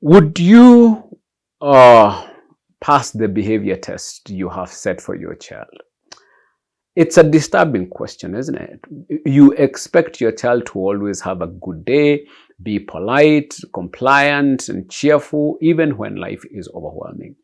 Would you pass the behavior test you have set for your child? It's a disturbing question, isn't it? You expect your child to always have a good day, be polite, compliant, and cheerful, even when life is overwhelming.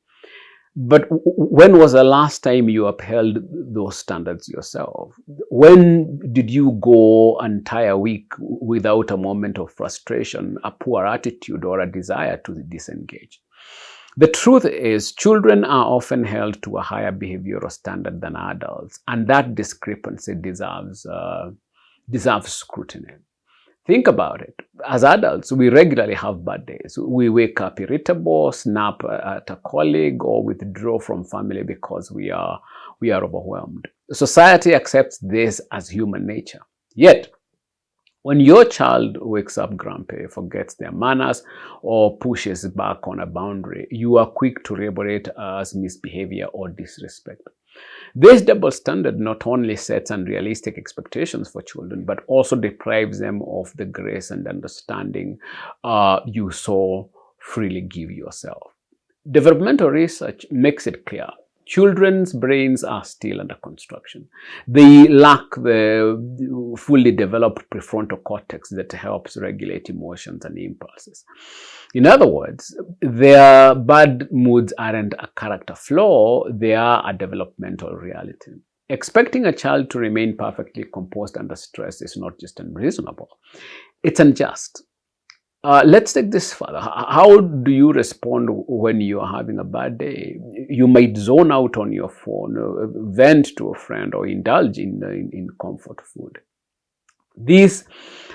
But when was the last time you upheld those standards yourself? When did you go an entire week without a moment of frustration, a poor attitude, or a desire to disengage? The truth is, children are often held to a higher behavioral standard than adults, and that discrepancy deserves scrutiny. Think about it. As adults, we regularly have bad days. We wake up irritable, snap at a colleague, or withdraw from family because we are overwhelmed. Society accepts this as human nature. Yet, when your child wakes up grumpy, forgets their manners, or pushes back on a boundary, you are quick to label it as misbehavior or disrespect. This double standard not only sets unrealistic expectations for children, but also deprives them of the grace and understanding you so freely give yourself. Developmental research makes it clear children's brains are still under construction. They lack the fully developed prefrontal cortex that helps regulate emotions and impulses. In other words, their bad moods aren't a character flaw, they are a developmental reality. Expecting a child to remain perfectly composed under stress is not just unreasonable, it's unjust. Let's take this further. How do you respond when you are having a bad day? You might zone out on your phone, vent to a friend, or indulge in comfort food. These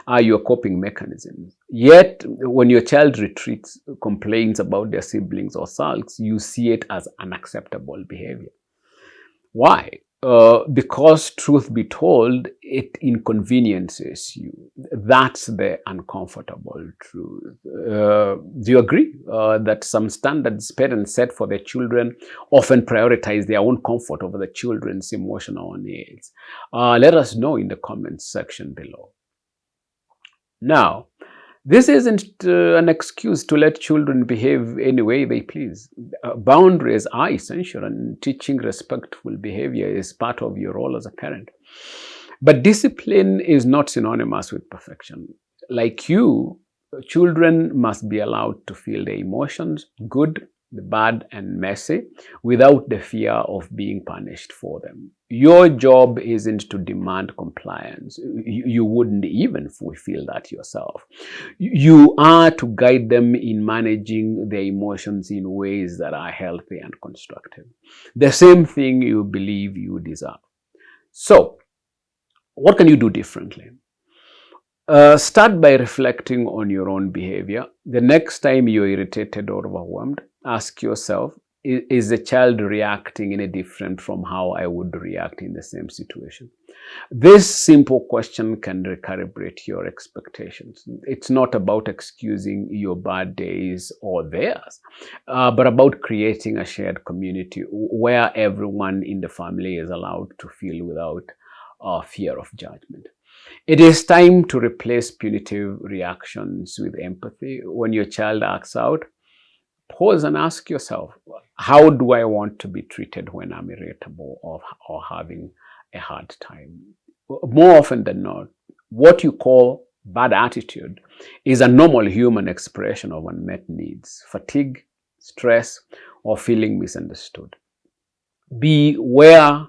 are your coping mechanisms. Yet, when your child retreats, complains about their siblings, or sulks, you see it as unacceptable behavior. Why? Because truth be told, it inconveniences you. That's the uncomfortable truth. Do you agree that some standards parents set for their children often prioritize their own comfort over the children's emotional needs? Let us know in the comments section below. Now, this isn't an excuse to let children behave any way they please. Boundaries are essential, and teaching respectful behavior is part of your role as a parent. But discipline is not synonymous with perfection. Like you, children must be allowed to feel their emotions, good, the bad, and messy, without the fear of being punished for them. Your job isn't to demand compliance. You wouldn't even fulfill that yourself. You are to guide them in managing their emotions in ways that are healthy and constructive. The same thing you believe you deserve. So, what can you do differently? Start by reflecting on your own behavior. The next time you're irritated or overwhelmed, ask yourself, is the child reacting any different from how I would react in the same situation? This simple question can recalibrate your expectations. It's not about excusing your bad days or theirs, but about creating a shared community where everyone in the family is allowed to feel without fear of judgment. It is time to replace punitive reactions with empathy. When your child acts out, pause and ask yourself, how do I want to be treated when I'm irritable or having a hard time? More often than not, what you call bad attitude is a normal human expression of unmet needs, fatigue, stress, or feeling misunderstood. Beware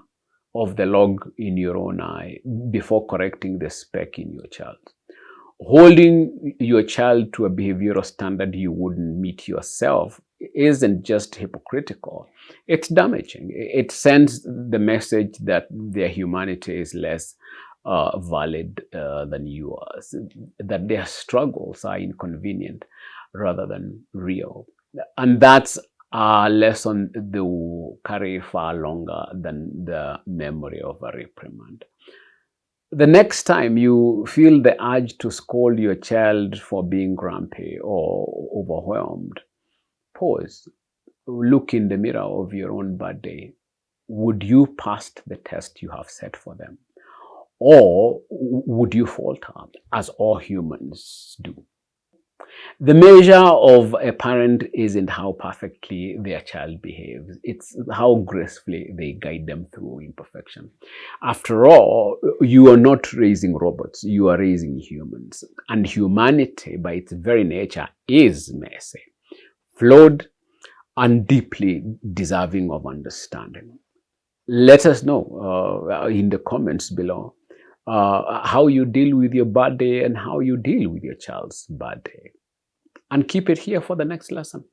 of the log in your own eye before correcting the speck in your child. Holding your child to a behavioral standard you wouldn't meet yourself isn't just hypocritical, it's damaging. It sends the message that their humanity is less valid than yours, that their struggles are inconvenient rather than real. And that's a lesson they will carry far longer than the memory of a reprimand. The next time you feel the urge to scold your child for being grumpy or overwhelmed, pause, look in the mirror of your own bad day. Would you pass the test you have set for them? Or would you falter, as all humans do? The measure of a parent isn't how perfectly their child behaves, it's how gracefully they guide them through imperfection. After all, you are not raising robots, you are raising humans. And humanity, by its very nature, is messy, flawed, and deeply deserving of understanding. Let us know in the comments below how you deal with your bad day and how you deal with your child's bad day. And keep it here for the next lesson.